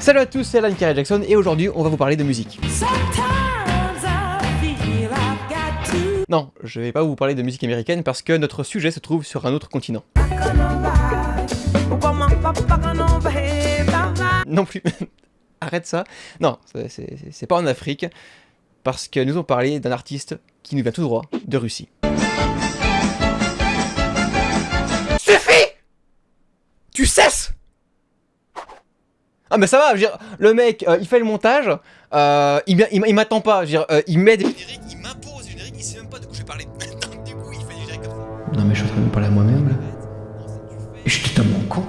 Salut à tous, c'est Alan Carey Jackson et aujourd'hui on va vous parler de musique. Non, je vais pas vous parler de musique américaine parce que notre sujet se trouve sur un autre continent. Non plus. Arrête ça. Non, c'est pas en Afrique parce que nous allons parler d'un artiste qui nous vient tout droit de Russie. Suffit! Tu cesses! Ah mais ça va, je veux dire, le mec, il fait le montage, il m'attend pas, je veux dire, il met des génériques, il m'impose du générique, il sait même pas de quoi je vais parler. Du coup, il fait du générique comme ça. Non mais je suis en train de parler à moi-même là. Je suis totalement con.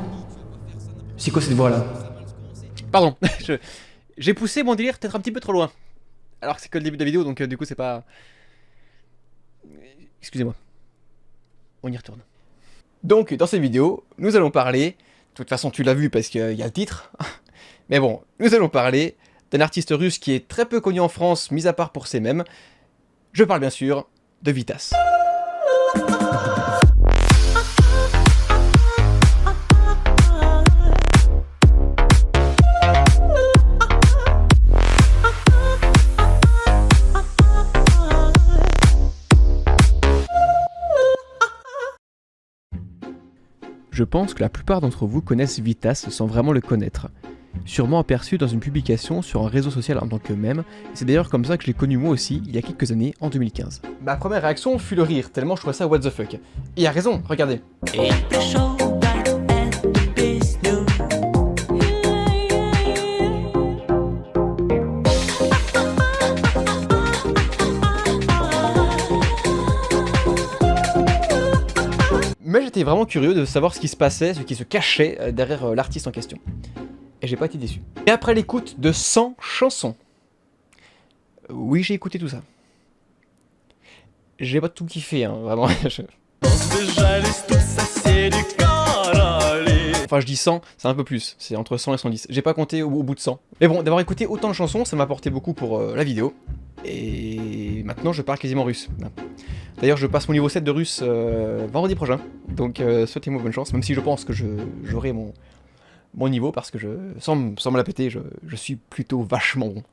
C'est quoi cette voix là? Pardon, j'ai poussé mon délire peut-être un petit peu trop loin. Alors que c'est que le début de la vidéo, donc du coup c'est pas... Excusez-moi. On y retourne. Donc dans cette vidéo, nous allons parler... De toute façon tu l'as vu parce qu'il y a le titre. Mais bon, nous allons parler d'un artiste russe qui est très peu connu en France, mis à part pour ses mèmes. Je parle bien sûr de Vitas. Je pense que la plupart d'entre vous connaissent Vitas sans vraiment le connaître. Sûrement aperçu dans une publication sur un réseau social en tant que mème, et c'est d'ailleurs comme ça que je l'ai connu moi aussi il y a quelques années, en 2015. Ma première réaction fut le rire, tellement je trouvais ça what the fuck. Et il a raison, regardez. Mais j'étais vraiment curieux de savoir ce qui se passait, ce qui se cachait derrière l'artiste en question. Et j'ai pas été déçu. Et après l'écoute de 100 chansons, oui j'ai écouté tout ça. J'ai pas tout kiffé, hein, vraiment. Enfin je dis 100, c'est un peu plus, c'est entre 100 et 110. J'ai pas compté au bout de 100. Mais bon, d'avoir écouté autant de chansons, ça m'a apporté beaucoup pour la vidéo. Et maintenant je parle quasiment russe. D'ailleurs je passe mon niveau 7 de russe vendredi prochain. Donc souhaitez-moi bonne chance, même si je pense que j'aurai mon niveau parce que sans me la péter, je suis plutôt vachement bon.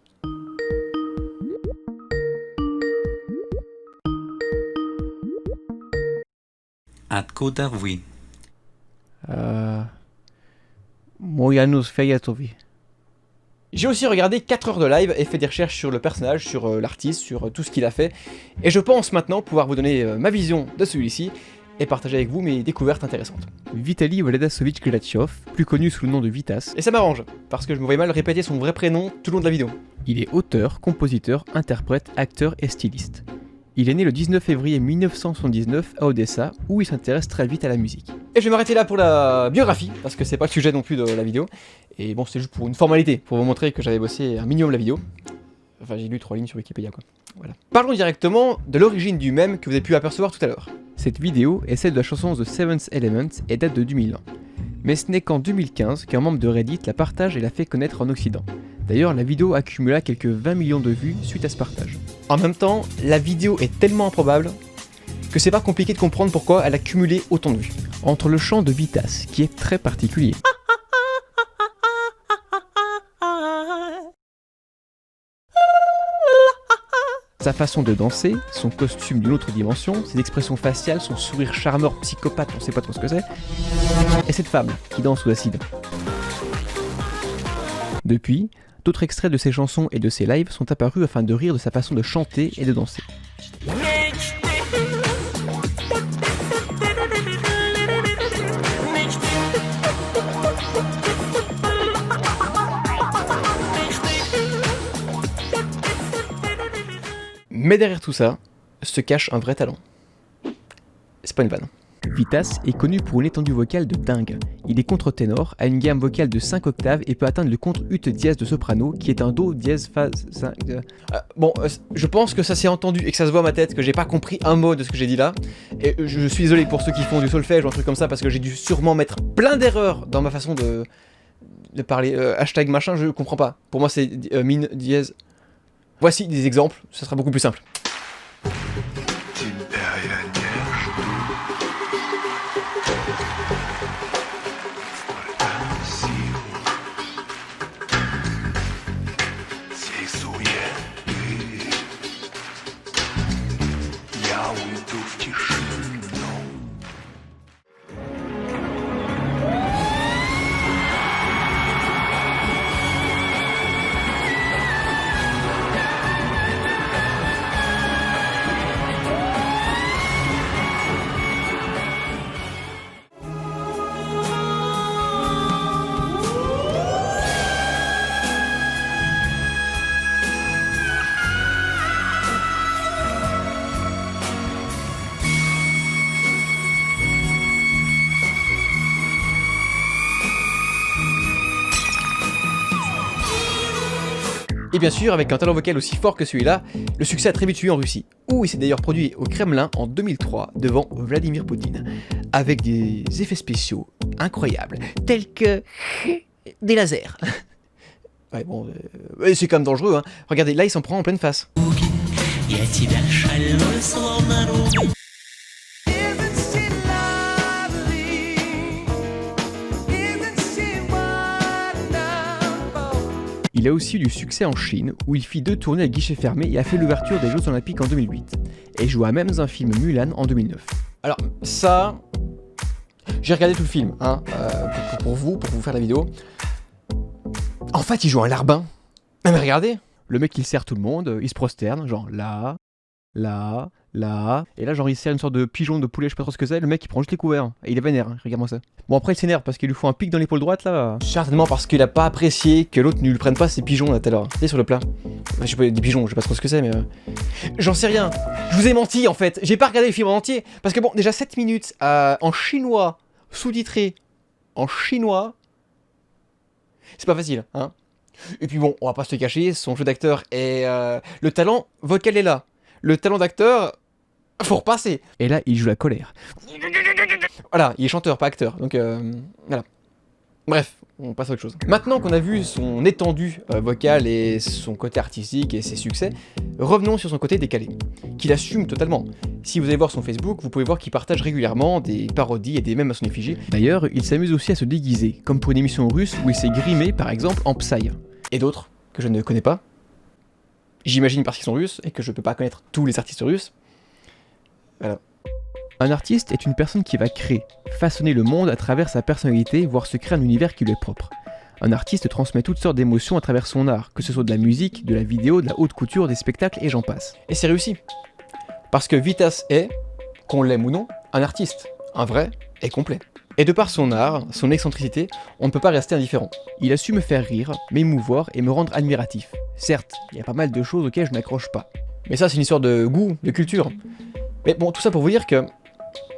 Откуда вы? Mojanusz Fejatovi. J'ai aussi regardé 4 heures de live et fait des recherches sur le personnage, sur l'artiste, sur tout ce qu'il a fait. Et je pense maintenant pouvoir vous donner ma vision de celui-ci et partager avec vous mes découvertes intéressantes. Vitaly Vladasovich Glatchov, plus connu sous le nom de Vitas. Et ça m'arrange, parce que je me voyais mal répéter son vrai prénom tout le long de la vidéo. Il est auteur, compositeur, interprète, acteur et styliste. Il est né le 19 février 1979 à Odessa, où il s'intéresse très vite à la musique. Et je vais m'arrêter là pour la biographie, parce que c'est pas le sujet non plus de la vidéo. Et bon, c'est juste pour une formalité, pour vous montrer que j'avais bossé un minimum la vidéo. Enfin, j'ai lu 3 lignes sur Wikipédia, quoi. Voilà. Parlons directement de l'origine du mème que vous avez pu apercevoir tout à l'heure. Cette vidéo est celle de la chanson The Seventh Element et date de 2001. Mais ce n'est qu'en 2015 qu'un membre de Reddit la partage et la fait connaître en Occident. D'ailleurs, la vidéo accumula quelques 20 millions de vues suite à ce partage. En même temps, la vidéo est tellement improbable que c'est pas compliqué de comprendre pourquoi elle a cumulé autant de vues. Entre le chant de Vitas, qui est très particulier, sa façon de danser, son costume d'une autre dimension, ses expressions faciales, son sourire charmeur psychopathe, on sait pas trop ce que c'est, et cette femme qui danse sous acide. Depuis, d'autres extraits de ses chansons et de ses lives sont apparus afin de rire de sa façon de chanter et de danser. Mais derrière tout ça, se cache un vrai talent. C'est pas une vanne. Vitas est connu pour une étendue vocale de dingue. Il est contre-ténor, a une gamme vocale de 5 octaves et peut atteindre le contre-ut dièse de soprano, qui est un do dièse phase 5. Je pense que ça s'est entendu et que ça se voit à ma tête, que j'ai pas compris un mot de ce que j'ai dit là. Et je suis désolé pour ceux qui font du solfège ou un truc comme ça, parce que j'ai dû sûrement mettre plein d'erreurs dans ma façon de parler. Hashtag machin, je comprends pas. Pour moi c'est min dièse. Voici des exemples, ça sera beaucoup plus simple. Et bien sûr, avec un talent vocal aussi fort que celui-là, le succès a très vite suivi en Russie, où il s'est d'ailleurs produit au Kremlin en 2003 devant Vladimir Poutine, avec des effets spéciaux incroyables, tels que des lasers. Ouais bon, c'est quand même dangereux, hein. Regardez, là il s'en prend en pleine face. Il a aussi eu du succès en Chine, où il fit 2 tournées à guichet fermé et a fait l'ouverture des Jeux Olympiques en 2008, et joua même dans un film Mulan en 2009. Alors ça, j'ai regardé tout le film, hein, pour vous faire la vidéo. En fait, il joue un larbin. Mais regardez, le mec il sert tout le monde, il se prosterne, genre là, et là genre il sert une sorte de pigeon de poulet, je sais pas trop ce que c'est, le mec il prend juste les couverts, et il est vénère, hein, regarde-moi ça. Bon après il s'énerve parce qu'il lui faut un pic dans l'épaule droite là. Certainement parce qu'il a pas apprécié que l'autre ne lui prenne pas ses pigeons là tout à l'heure, tu sais sur le plat. Je sais pas, des pigeons, je sais pas trop ce que c'est mais... J'en sais rien, je vous ai menti en fait, j'ai pas regardé le film en entier, parce que bon déjà 7 minutes en chinois, sous-titré en chinois, c'est pas facile, hein. Et puis bon, on va pas se le cacher, son jeu d'acteur est... le talent vocal est là. Le talent d'acteur, faut repasser. Et là, il joue la colère. Voilà, il est chanteur, pas acteur. Donc voilà. Bref, on passe à autre chose. Maintenant qu'on a vu son étendue vocale et son côté artistique et ses succès, revenons sur son côté décalé, qu'il assume totalement. Si vous allez voir son Facebook, vous pouvez voir qu'il partage régulièrement des parodies et des mèmes à son effigie. D'ailleurs, il s'amuse aussi à se déguiser, comme pour une émission russe où il s'est grimé par exemple en Psy. Et d'autres, que je ne connais pas. J'imagine parce qu'ils sont russes et que je peux pas connaître tous les artistes russes. Voilà. Un artiste est une personne qui va créer, façonner le monde à travers sa personnalité, voire se créer un univers qui lui est propre. Un artiste transmet toutes sortes d'émotions à travers son art, que ce soit de la musique, de la vidéo, de la haute couture, des spectacles et j'en passe. Et c'est réussi. Parce que Vitas est, qu'on l'aime ou non, un artiste, un vrai et complet. Et de par son art, son excentricité, on ne peut pas rester indifférent. Il a su me faire rire, m'émouvoir et me rendre admiratif. Certes, il y a pas mal de choses auxquelles je n'accroche pas. Mais ça c'est une histoire de goût, de culture. Mais bon, tout ça pour vous dire que,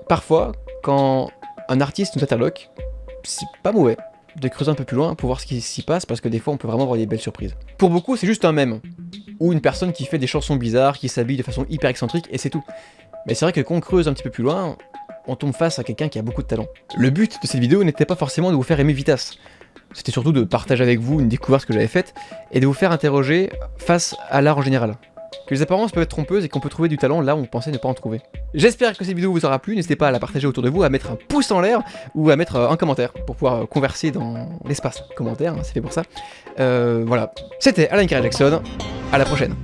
parfois, quand un artiste nous interloque, c'est pas mauvais de creuser un peu plus loin pour voir ce qui s'y passe, parce que des fois on peut vraiment avoir des belles surprises. Pour beaucoup c'est juste un mème, ou une personne qui fait des chansons bizarres, qui s'habille de façon hyper excentrique, et c'est tout. Mais c'est vrai que quand on creuse un petit peu plus loin, on tombe face à quelqu'un qui a beaucoup de talent. Le but de cette vidéo n'était pas forcément de vous faire aimer Vitas, c'était surtout de partager avec vous une découverte que j'avais faite, et de vous faire interroger face à l'art en général. Que les apparences peuvent être trompeuses et qu'on peut trouver du talent là où on pensait ne pas en trouver. J'espère que cette vidéo vous aura plu, n'hésitez pas à la partager autour de vous, à mettre un pouce en l'air, ou à mettre un commentaire, pour pouvoir converser dans l'espace commentaire, hein, c'est fait pour ça. Voilà, c'était Alan Carey Jackson, à la prochaine.